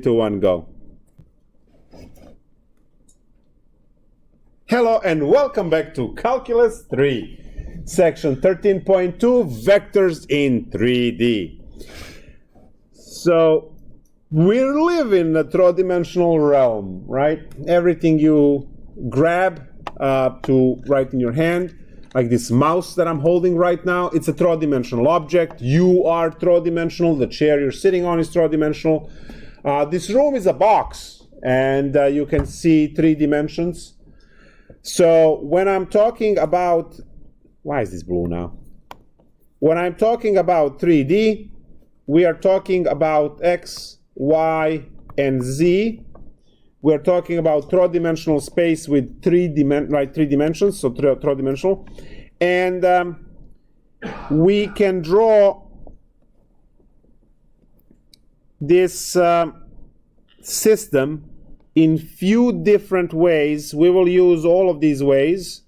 2, 1, go. Hello and welcome back to Calculus 3, section 13.2, vectors in 3D. So we live in a three-dimensional realm, right? Everything you grab to write in your hand, like this mouse that I'm holding right now, it's a three-dimensional object. You are three-dimensional. The chair you're sitting on is three-dimensional. This room is a box, and you can see 3 dimensions. So when I'm talking about, why is this blue now? When I'm talking about 3D, we are talking about X, Y, and Z. We're talking about three-dimensional space with three dimensions, so three-dimensional. And we can draw this system in few different ways. We will use all of these ways.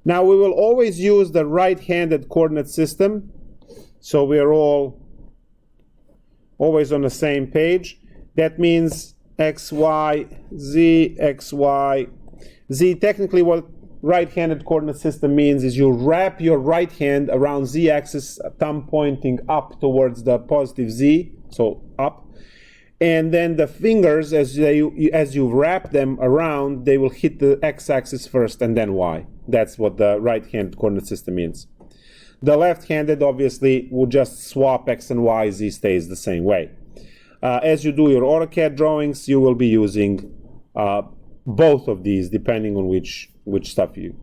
Now we will always use the right-handed coordinate system, so we're all always on the same page. That means X, Y, Z, X, Y, Z. Technically what right-handed coordinate system means is you wrap your right hand around Z-axis, thumb pointing up towards the positive Z, so up. And then the fingers, as you wrap them around, they will hit the X-axis first and then Y. That's what the right-handed coordinate system means. The left-handed, obviously, will just swap X and Y, Z stays the same way. As you do your AutoCAD drawings, you will be using both of these, depending on which stuff you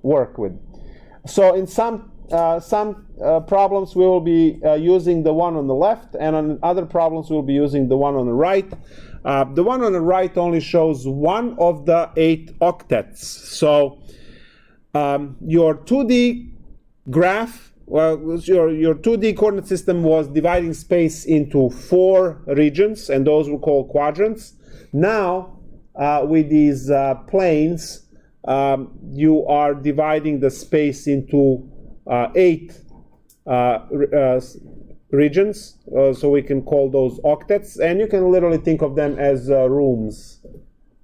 work with. So in some problems we will be using the one on the left, and on other problems we'll be using the one on the right. The one on the right only shows one of the 8 octets. So your 2D graph, your 2D coordinate system was dividing space into 4 regions, and those we call quadrants. Now with these planes, you are dividing the space into 8 regions, so we can call those octets, and you can literally think of them as rooms.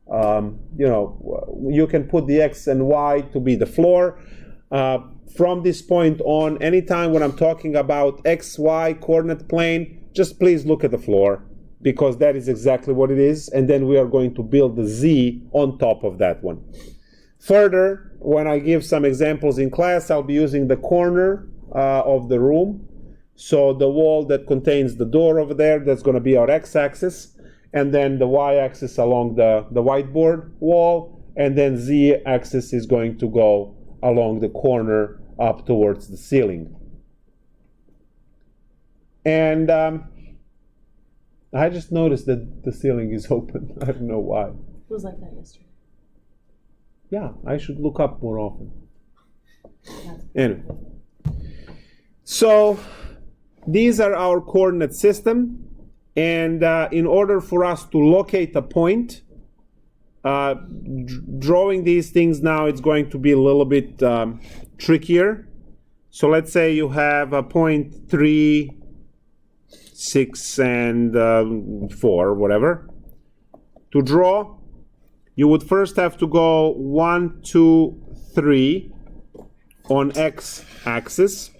You can put the X and Y to be the floor. From this point on, anytime when I'm talking about X, Y coordinate plane, just please look at the floor, because that is exactly what it is, and then we are going to build the Z on top of that one. Further, when I give some examples in class, I'll be using the corner of the room. So the wall that contains the door over there, that's going to be our X-axis, and then the Y-axis along the whiteboard wall, and then Z-axis is going to go along the corner up towards the ceiling. And I just noticed that the ceiling is open. I don't know why. It was like that yesterday. Yeah, I should look up more often. Anyway, so these are our coordinate system, and in order for us to locate a point, drawing these things now, it's going to be a little bit trickier. So let's say you have a point 3, 6, and 4, whatever. To draw, you would first have to go 1, 2, 3 on X-axis.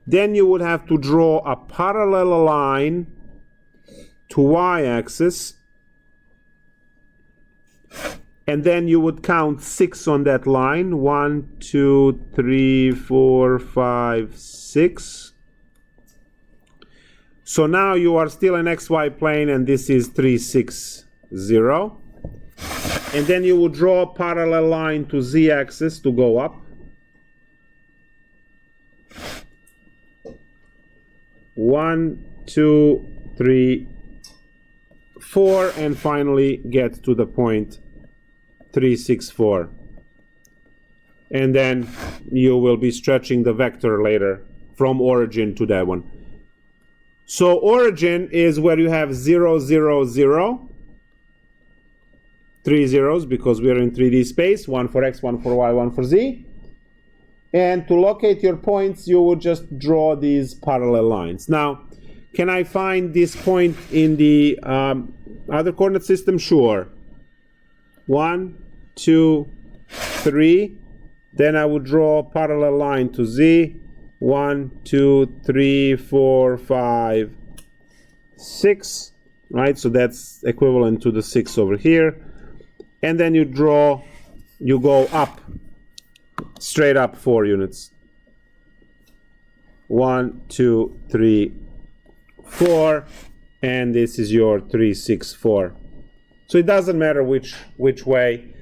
Then you would have to draw a parallel line to Y-axis. And then you would count 6 on that line. 1, 2, 3, 4, 5, 6. So now you are still in XY plane, and this is 3, 6, 0. And then you would draw a parallel line to Z-axis to go up. 1, 2, 3, 4, and finally get to the point 3, 6, 4. And then you will be stretching the vector later from origin to that one. So origin is where you have 0, 0, 0. 3 zeros, because we are in 3D space, 1 for X, 1 for Y, 1 for Z. And to locate your points, you would just draw these parallel lines. Now, can I find this point in the other coordinate system? Sure. 1, 2, 3. Then I would draw a parallel line to Z. 1, 2, 3, 4, 5, 6. Right? So that's equivalent to the 6 over here. And then you go up, straight up 4 units. 1, 2, 3, 4, and this is your 3, 6, 4. So it doesn't matter which way,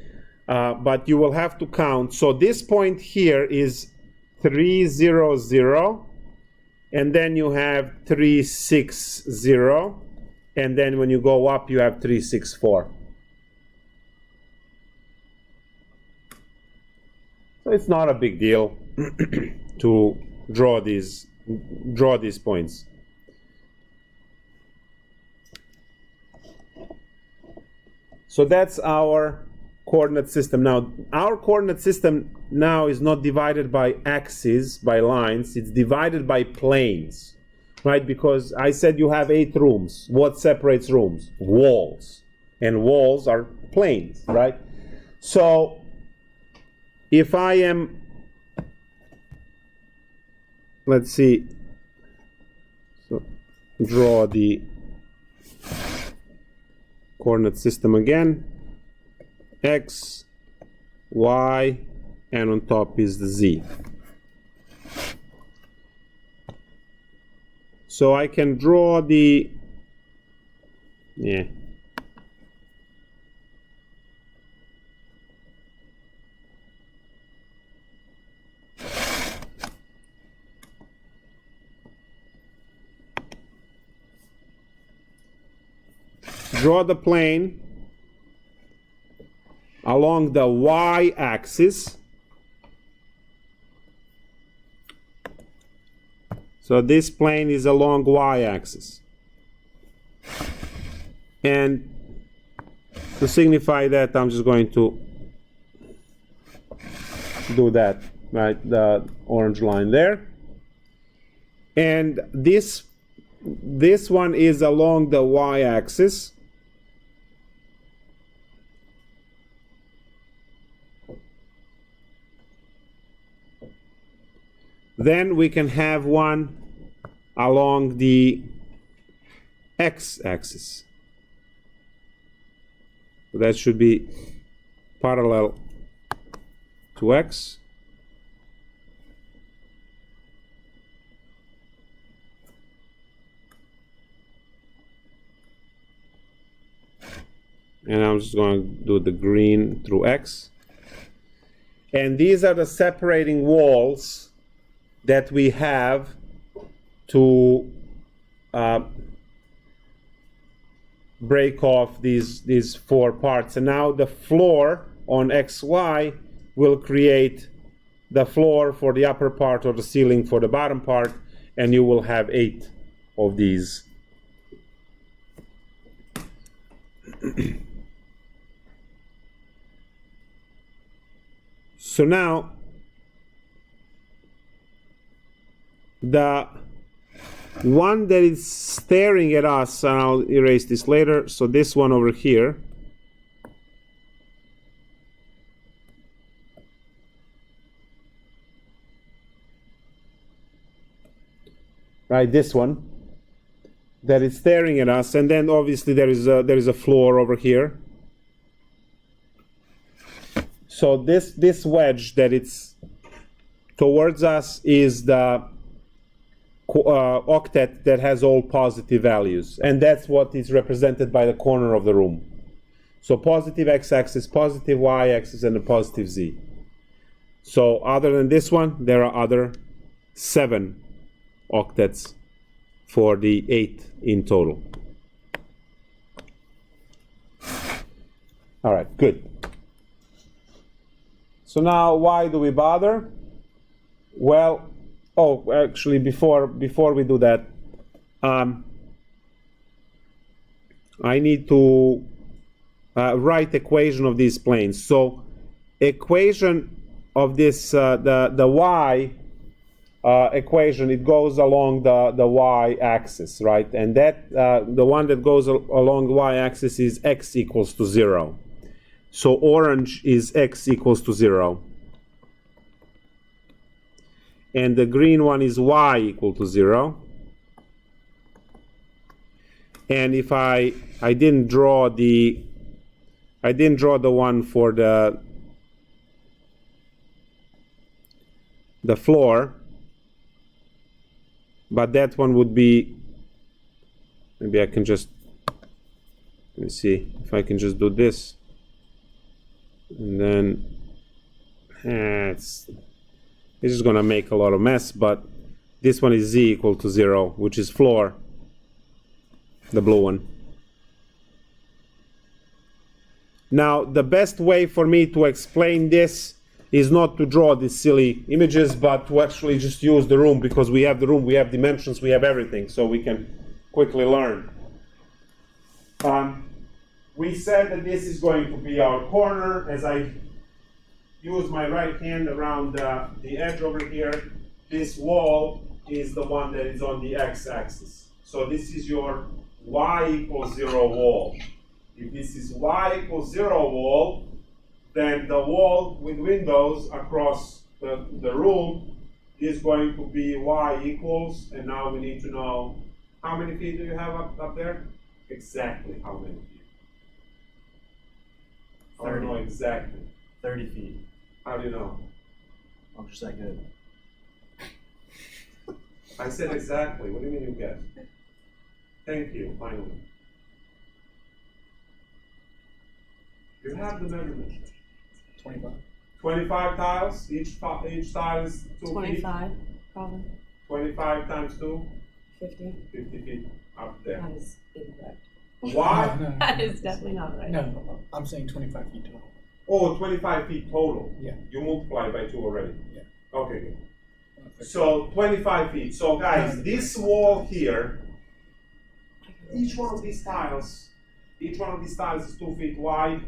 but you will have to count. So this point here is 3, 0, 0, and then you have 3, 6, 0, and then when you go up you have 3, 6, 4. So it's not a big deal to draw these points. So that's our coordinate system. Now, our coordinate system now is not divided by axes, by lines. It's divided by planes, right? Because I said you have 8 rooms. What separates rooms? Walls. And walls are planes, right? So if I am, let's see, so draw the coordinate system again, X, Y, and on top is the Z. So I can draw the, draw the plane along the y-axis. So this plane is along y-axis. And to signify that, I'm just going to do that, right? The orange line there. And this one is along the y-axis. Then we can have one along the x-axis. So that should be parallel to x. And I'm just going to do the green through x. And these are the separating walls that we have to break off these 4 parts. And now the floor on XY will create the floor for the upper part or the ceiling for the bottom part, and you will have 8 of these. So now the one that is staring at us, and I'll erase this later, so this one over here, right, this one that is staring at us, and then obviously there is a floor over here. So this wedge that it's towards us is the octet that has all positive values, and that's what is represented by the corner of the room. So positive x-axis, positive y-axis, and a positive z. So other than this one, there are other 7 octets for the 8 in total. All right, good. So now, why do we bother? Well, actually, before we do that, I need to write equation of these planes. So, equation of this, the y equation, it goes along the y-axis, right? And that the one that goes along the y-axis is x equals to 0. So orange is x equals to 0. And the green one is y equal to 0. And if I didn't draw the one for the floor, but that one would be, maybe I can just, let me see if I can just do this, and then this is gonna make a lot of mess, but this one is z equal to 0, which is floor, the blue one. Now the best way for me to explain this is not to draw these silly images, but to actually just use the room, because we have the room, we have dimensions, we have everything, so we can quickly learn. We said that this is going to be our corner. As I use my right hand around the edge over here, this wall is the one that is on the x-axis. So this is your y equals 0 wall. If this is y equals 0 wall, then the wall with windows across the room is going to be y equals, and now we need to know how many feet do you have up there? Exactly how many feet? 30. I don't know exactly. 30 feet. How do you know? I'm just that good. I said exactly. What do you mean you guessed? Thank you, finally. You have the measurement. 25. 25 tiles. Each tile is 2 25, feet. probably. 25 times 2? 50. 50 feet up there. That is incorrect. Why? No, That is definitely not right. no, I'm saying 25 feet total. Oh, 25 feet total. Yeah. You multiply by 2 already. Yeah. Okay, good. So 25 feet. So guys, this wall here, each one of these tiles is 2 feet wide.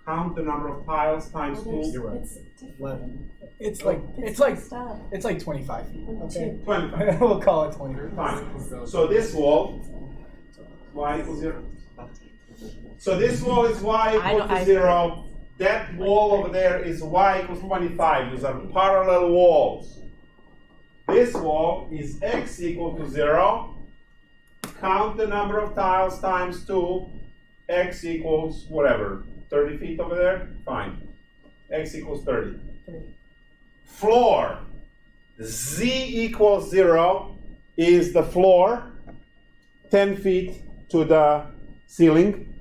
Count the number of tiles times 2. You're right. It's different. 11. It's It's like messed up. 25 feet. Okay. 25. We'll call it 20. Fine. So this wall, y equals 0. So this wall is y equal to 0. That wall over there is y equals 25. These are parallel walls. This wall is x equal to 0. Count the number of tiles times 2. X equals whatever. 30 feet over there? Fine. X equals 30. Floor. Z equals 0 is the floor. 10 feet to the ceiling,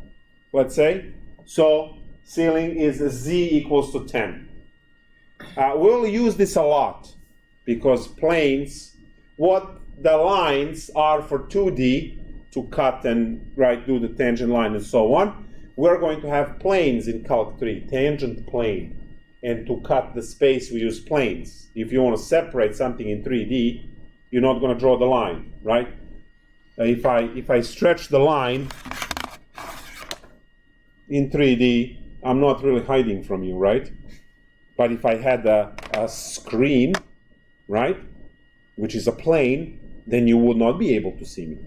let's say. So ceiling is z equals to 10. We'll use this a lot because planes, what the lines are for 2D to cut and do the tangent line and so on. We're going to have planes in Calc3, tangent plane. And to cut the space, we use planes. If you want to separate something in 3D, you're not going to draw the line, right? If I stretch the line in 3D, I'm not really hiding from you, right? But if I had a screen, right, which is a plane, then you would not be able to see me.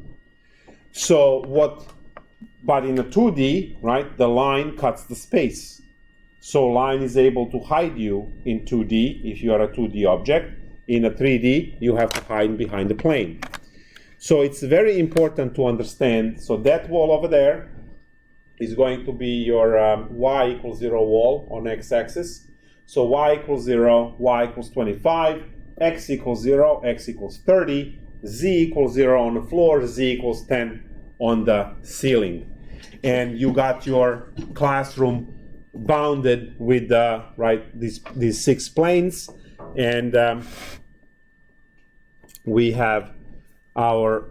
But in a 2D, right, the line cuts the space. So line is able to hide you in 2D if you are a 2D object. In a 3D, you have to hide behind the plane. So it's very important to understand. So that wall over there is going to be your y equals 0 wall on x-axis. So y equals 0, y equals 25, x equals 0, x equals 30, z equals 0 on the floor, z equals 10 on the ceiling. And you got your classroom bounded with these 6 planes, and we have our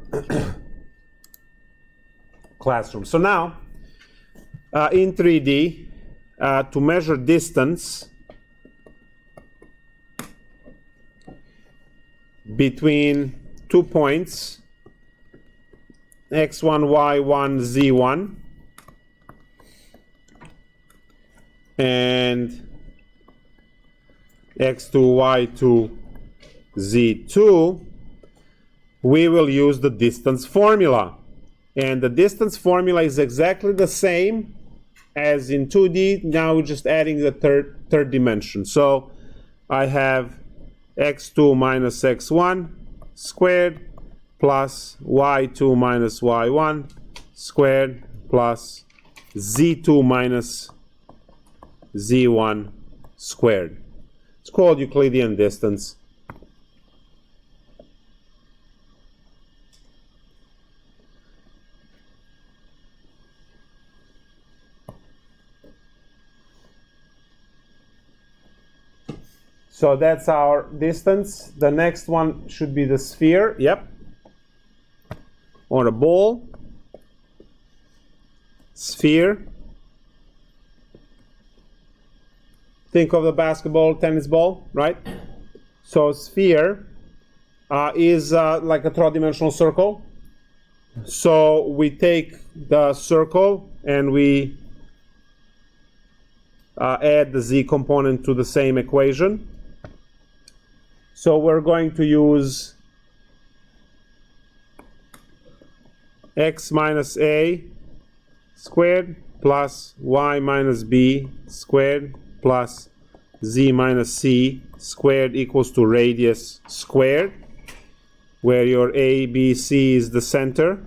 classroom. So now in 3D, to measure distance between 2 points, x1, y1, z1, and x2, y2, z2, we will use the distance formula. And the distance formula is exactly the same as in 2D. Now we're just adding the third dimension. So I have x2 minus x1 squared plus y2 minus y1 squared plus z2 minus z1 squared. It's called Euclidean distance. So that's our distance. The next one should be the sphere, yep, or a ball. Sphere. Think of the basketball, tennis ball, right? So sphere is like a three-dimensional circle. So we take the circle and we add the z component to the same equation. So we're going to use x minus a squared plus y minus b squared plus z minus c squared equals to radius squared, where your a, b, c is the center.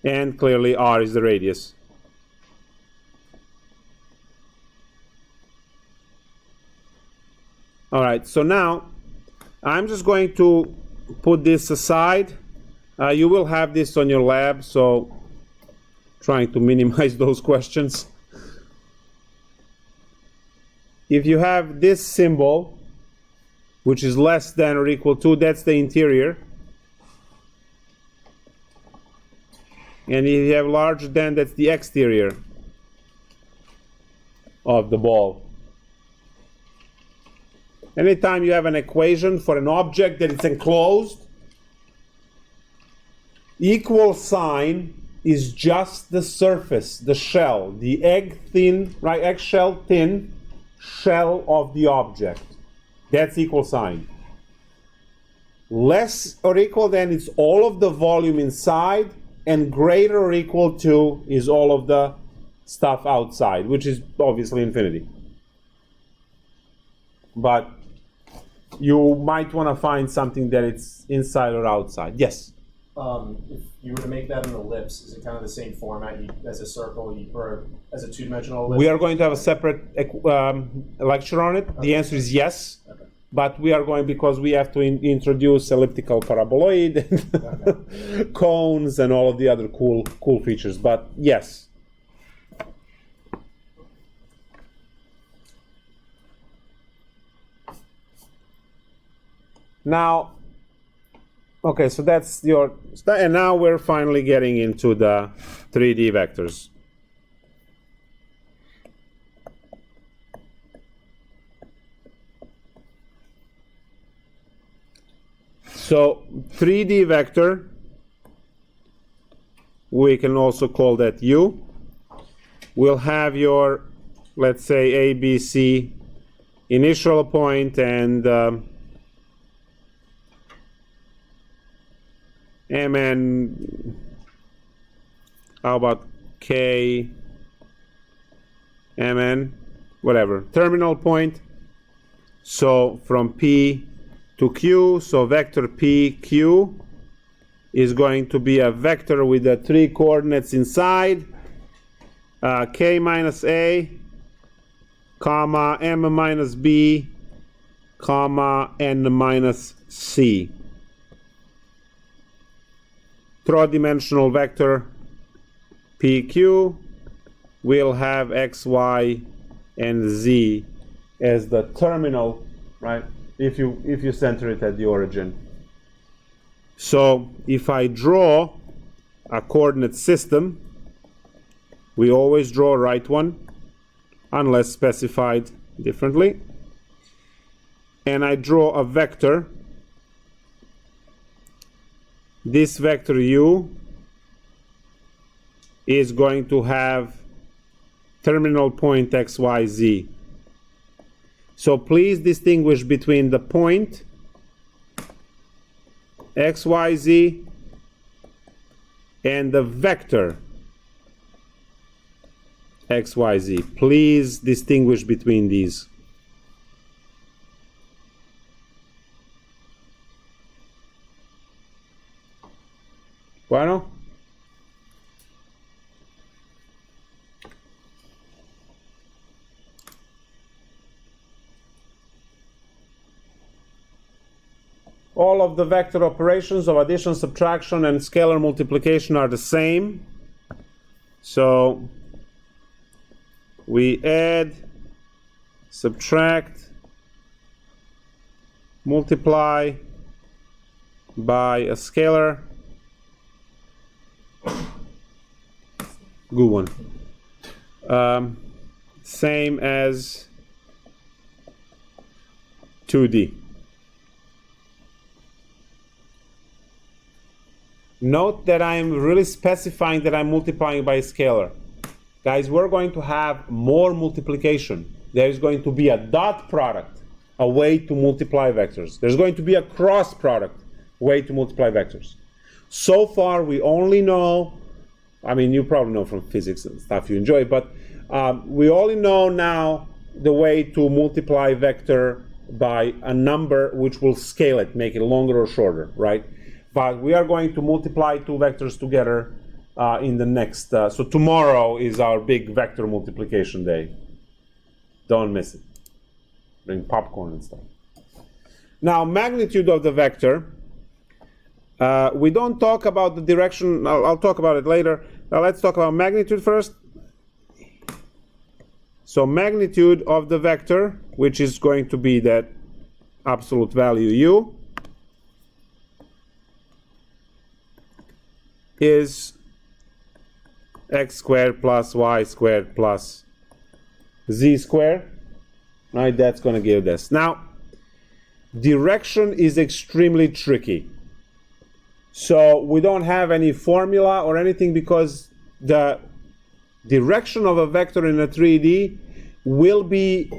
And clearly r is the radius. All right, so now I'm just going to put this aside. You will have this on your lab, so trying to minimize those questions. If you have this symbol, which is less than or equal to, that's the interior. And if you have larger than, that's the exterior of the ball. Anytime you have an equation for an object that is enclosed, equal sign is just the surface, the shell, the egg-thin, right, eggshell-thin shell of the object. That's equal sign. Less or equal than is all of the volume inside, and greater or equal to is all of the stuff outside, which is obviously infinity. But you might want to find something that it's inside or outside. Yes? If you were to make that an ellipse, is it kind of the same format as a circle or as a two-dimensional ellipse? We are going to have a separate lecture on it. Okay. The answer is yes. Okay. But we are going, because we have to introduce elliptical paraboloid, and cones, and all of the other cool features. But yes. Now, okay, so that's your, and now we're finally getting into the 3D vectors. So 3D vector, we can also call that U. We'll have your, let's say, A, B, C initial point and MN, how about K, MN, whatever, terminal point. So from P to Q, so vector PQ is going to be a vector with the 3 coordinates inside, K minus A, comma, M minus B, comma, N minus C. Three-dimensional vector PQ will have X, Y, and Z as the terminal, right? If you center it at the origin. So if I draw a coordinate system, we always draw a right one, unless specified differently. And I draw a vector. This vector U is going to have terminal point x, y, z. So please distinguish between the point x, y, z and the vector x, y, z. Please distinguish between these. Bueno? All of the vector operations of addition, subtraction, and scalar multiplication are the same. So we add, subtract, multiply by a scalar. Good one. Same as 2D. Note that I'm really specifying that I'm multiplying by a scalar. Guys, we're going to have more multiplication. There's going to be a dot product, a way to multiply vectors. There's going to be a cross product, way to multiply vectors. So far, we only know, I mean, you probably know from physics and stuff you enjoy, but we only know now the way to multiply vector by a number which will scale it, make it longer or shorter, right? But we are going to multiply two vectors together in the next, so tomorrow is our big vector multiplication day. Don't miss it. Bring popcorn and stuff. Now, magnitude of the vector. We don't talk about the direction. I'll talk about it later. Let's talk about magnitude first. So magnitude of the vector, which is going to be that absolute value u, is x squared plus y squared plus z squared. Right, that's going to give this. Now, direction is extremely tricky. So we don't have any formula or anything because the direction of a vector in a 3D will be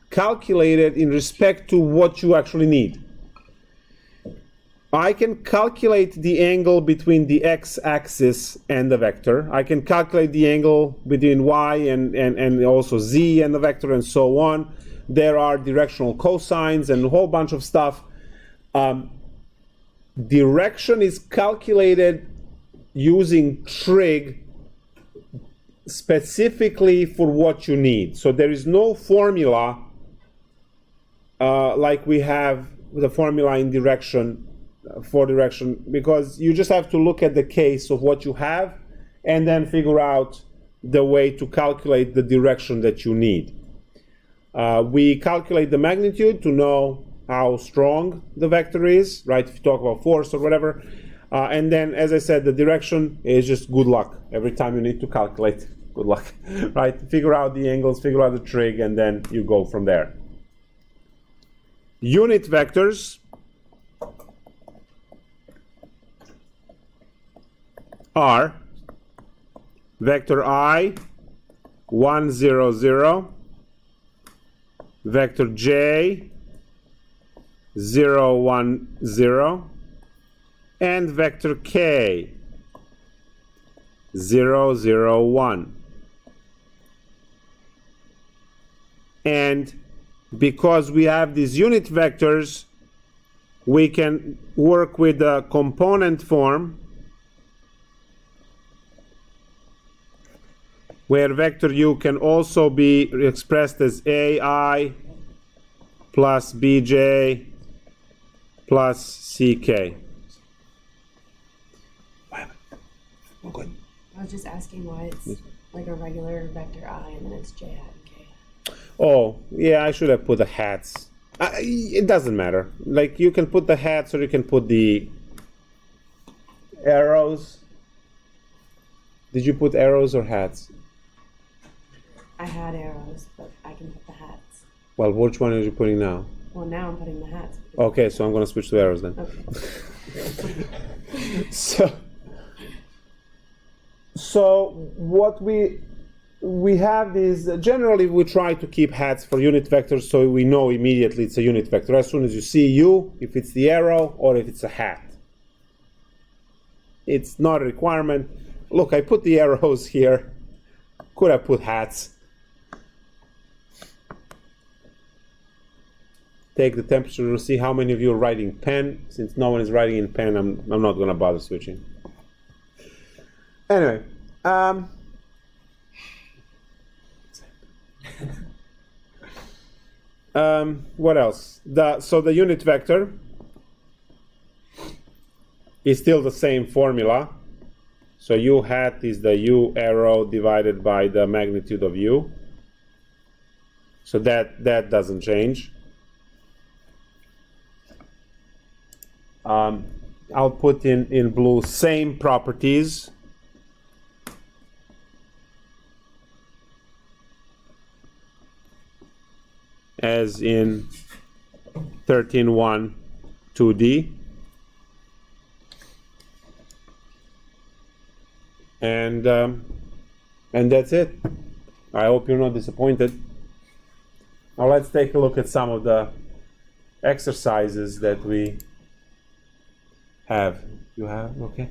calculated in respect to what you actually need. I can calculate the angle between the x-axis and the vector. I can calculate the angle between y and also z and the vector and so on. There are directional cosines and a whole bunch of stuff. Direction is calculated using trig specifically for what you need. So there is no formula like we have the formula in direction for direction, because you just have to look at the case of what you have and then figure out the way to calculate the direction that you need. We calculate the magnitude to know how strong the vector is, right? If you talk about force or whatever. And then, as I said, the direction is just good luck. Every time you need to calculate, good luck, right? Figure out the angles, figure out the trig, and then you go from there. Unit vectors are vector I, 1, 0, 0, vector J, 0, 1, 0, and vector K, 0, 0, 1. And because we have these unit vectors, we can work with the component form, where vector u can also be expressed as ai plus bj plus ck. I was just asking why it's like a regular vector I and then it's j hat and k. Oh, yeah, I should have put the hats. It doesn't matter. Like, you can put the hats or you can put the arrows. Did you put arrows or hats? I had arrows, but I can put the hats. Well, which one are you putting now? Well, now I'm putting the hats. Okay, so I'm going to switch to arrows then. Okay. So what we we have these, generally we try to keep hats for unit vectors so we know immediately it's a unit vector as soon as you see U, if it's the arrow or if it's a hat. It's not a requirement. Look, I put the arrows here. Could have put hats. Take the temperature to see how many of you are writing pen. Since no one is writing in pen, I'm not going to bother switching. Anyway, what else? So the unit vector is still the same formula. So U hat is the U arrow divided by the magnitude of U. So that doesn't change. I'll put in blue same properties. As in 13.1 2D. And that's it. I hope you're not disappointed. Now let's take a look at some of the exercises that we have. You have? Okay.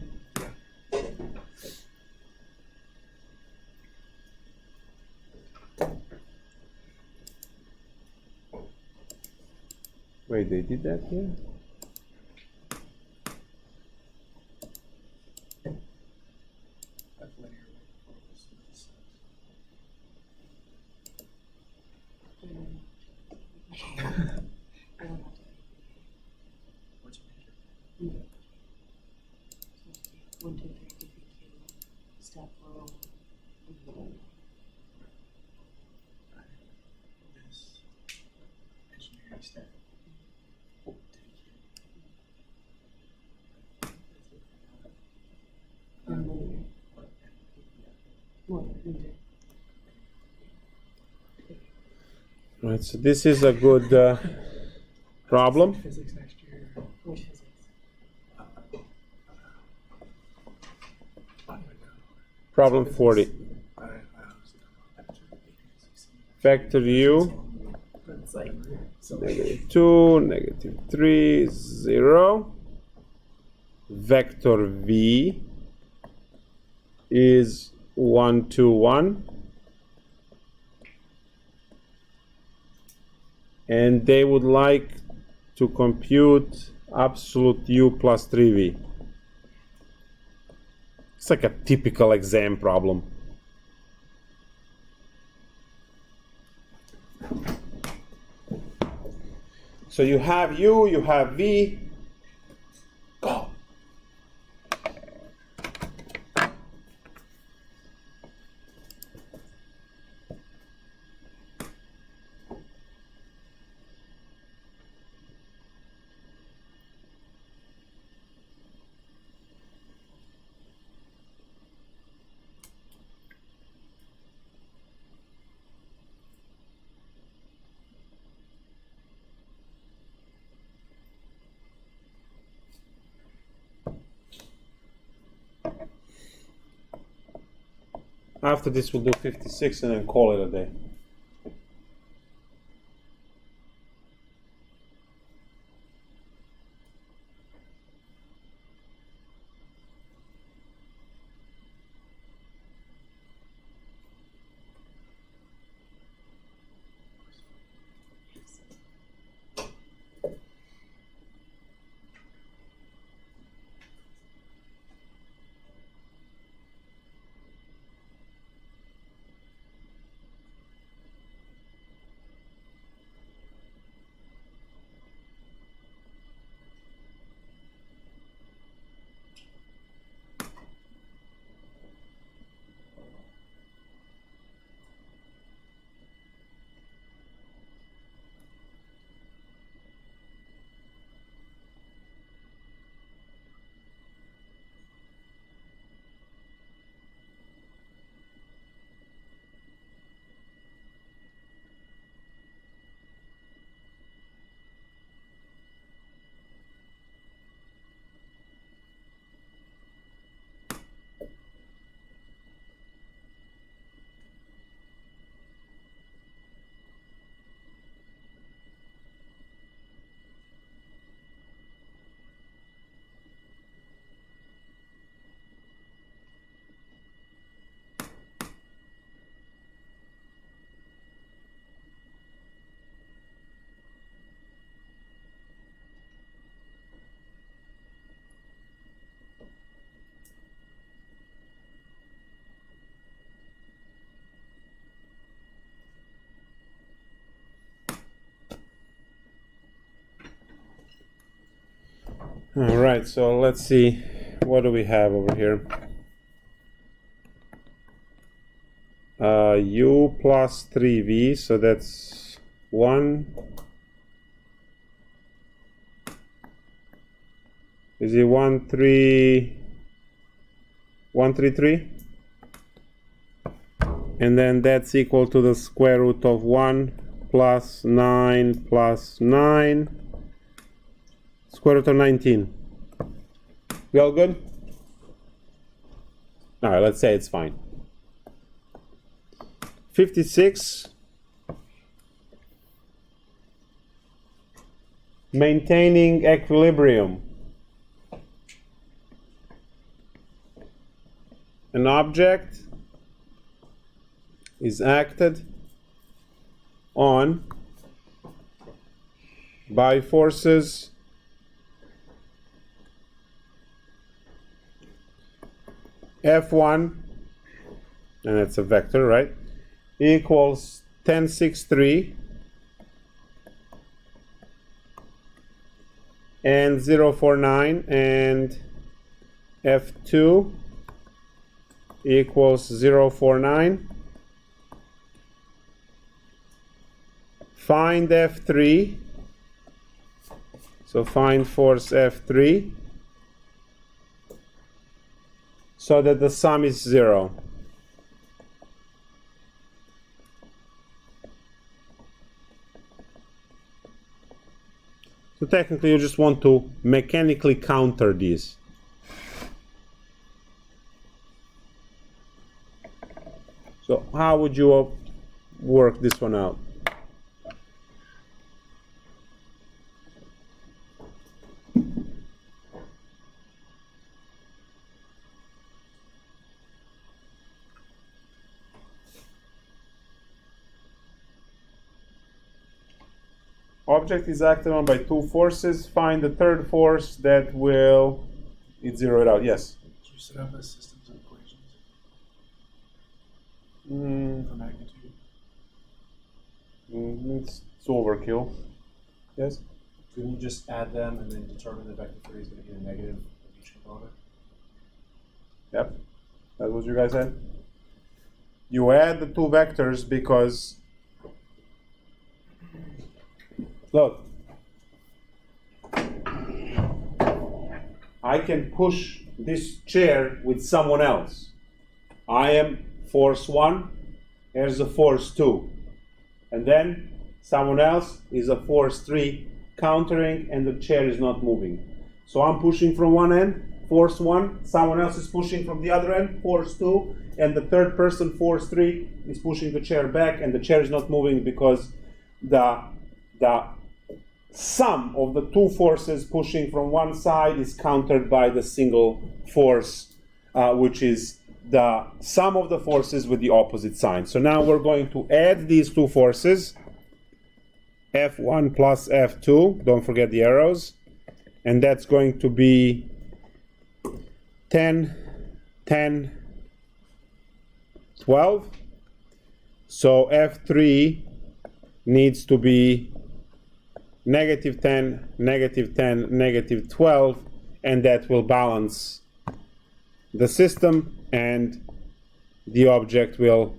Wait, they did that here? Right, so this is a good problem. Physics next year. Which physics? Problem 40. Vector U, It's like -2, -3, 0. Vector V is 1, 2, 1. And they would like to compute absolute U plus 3V. It's like a typical exam problem. So you have U, you have V. Go. After this, we'll do 56 and then call it a day. All right, so let's see, what do we have over here? U plus 3v, so that's 1. Is it 1, 3, 1, 3, 3? And then that's equal to the square root of 1 plus 9 plus 9, square root of 19. We all good? All right, let's say it's fine. 56. Maintaining equilibrium. An object is acted on by forces F1, and it's a vector, right, equals 10, 6, 3 and 0, 4, 9, and F2 equals 0, 4, 9. Find F3. So find force F3 so that the sum is 0. So technically you just want to mechanically counter these. So how would you work this one out? Object is acted on by two forces. Find the third force that will zero it out. Yes? Should we set up as systems of equations for magnitude? It's overkill. Yes? Couldn't you just add them and then determine that vector 3 is going to be a negative of each component? Yep. That's what you guys said. You add the two vectors because, look, I can push this chair with someone else. I am force 1, here's a force 2. And then someone else is a force 3 countering and the chair is not moving. So I'm pushing from one end, force 1, someone else is pushing from the other end, force 2, and the third person, force 3, is pushing the chair back and the chair is not moving because the sum of the two forces pushing from one side is countered by the single force, which is the sum of the forces with the opposite sign. So now we're going to add these two forces, F1 plus F2, don't forget the arrows, and that's going to be 10, 10, 12. So F3 needs to be negative 10, negative 10, negative 12, and that will balance the system, and the object will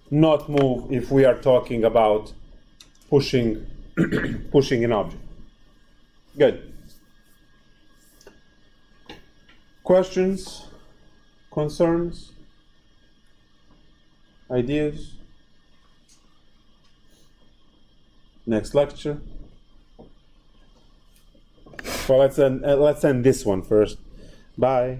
not move if we are talking about pushing pushing an object. Good. Questions? Concerns? Ideas? Next lecture. Well, let's end this one first. Bye.